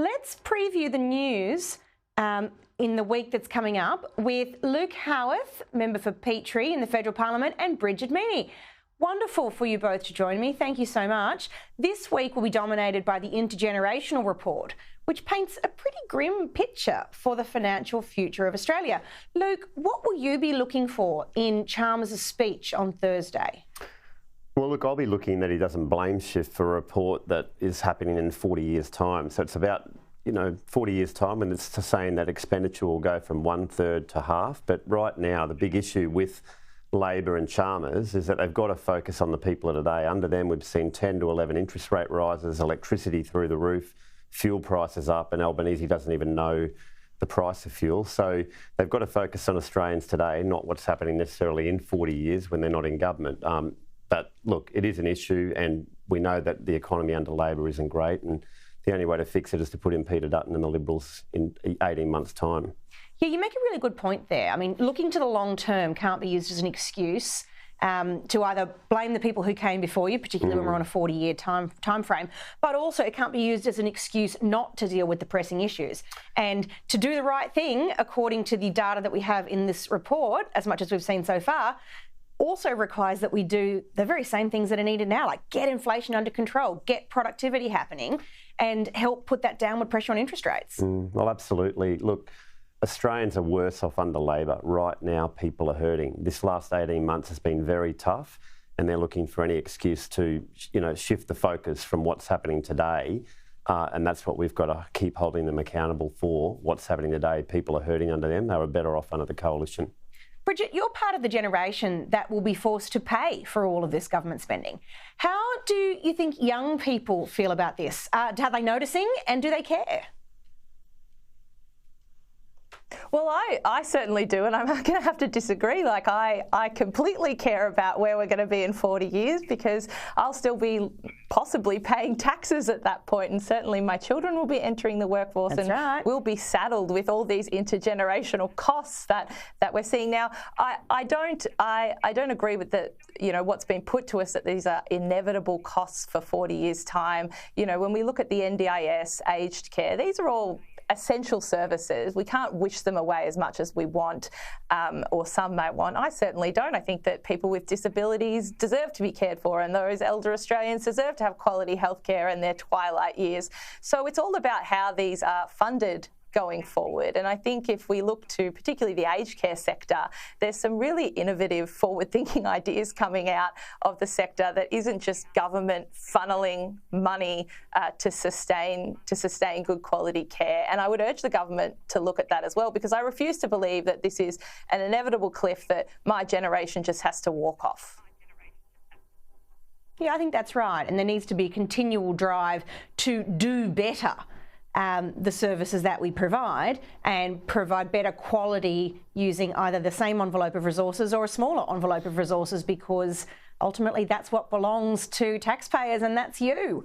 Let's preview the news in the week that's coming up with Luke Howarth, member for Petrie in the Federal Parliament, and Bridget Meany. Wonderful for you both to join me. Thank you so much. This week will be dominated by the intergenerational report, which paints a pretty grim picture for the financial future of Australia. Luke, what will you be looking for in Chalmers' speech on Thursday? Well, look, I'll be looking that he doesn't blame shift for a report that is happening in 40 years' time. So it's about, 40 years' time, and it's saying that expenditure will go from 1/3 to half. But right now, the big issue with Labor and Chalmers is that they've got to focus on the people of today. Under them, we've seen 10 to 11 interest rate rises, electricity through the roof, fuel prices up, and Albanese doesn't even know the price of fuel. So they've got to focus on Australians today, not what's happening necessarily in 40 years when they're not in government. But look, it is an issue, and we know that the economy under Labor isn't great, and the only way to fix it is to put in Peter Dutton and the Liberals in 18 months' time. Yeah, you make a really good point there. I mean, looking to the long term can't be used as an excuse to either blame the people who came before you, particularly when we're on a 40-year time frame, but also it can't be used as an excuse not to deal with the pressing issues. And to do the right thing, according to the data that we have in this report, as much as we've seen so far, also requires that we do the very same things that are needed now, like get inflation under control, get productivity happening, and help put that downward pressure on interest rates. Well, absolutely. Look, Australians are worse off under Labor. Right now, people are hurting. This last 18 months has been very tough, and they're looking for any excuse to, shift the focus from what's happening today. And that's what we've got to keep holding them accountable for. What's happening today, people are hurting under them. They were better off under the coalition. Bridget, you're part of the generation that will be forced to pay for all of this government spending. How do you think young people feel about this? Are they noticing, and do they care? Well, I certainly do, and I'm going to have to disagree. Like, I completely care about where we're going to be in 40 years because I'll still be possibly paying taxes at that point, and certainly my children will be entering the workforce. That's right. We'll be saddled with all these intergenerational costs that we're seeing now. I don't agree with what's been put to us, that these are inevitable costs for 40 years' time. When we look at the NDIS, aged care, these are all essential services. We can't wish them away as much as we want, or some may want. I certainly don't. I think that people with disabilities deserve to be cared for, and those elder Australians deserve to have quality healthcare in their twilight years. So it's all about how these are funded going forward. And I think if we look to particularly the aged care sector, there's some really innovative, forward-thinking ideas coming out of the sector that isn't just government funneling money to sustain good quality care. And I would urge the government to look at that as well, because I refuse to believe that this is an inevitable cliff that my generation just has to walk off. Yeah, I think that's right. And there needs to be a continual drive to do better the services that we provide, and provide better quality using either the same envelope of resources or a smaller envelope of resources, because ultimately that's what belongs to taxpayers, and that's you.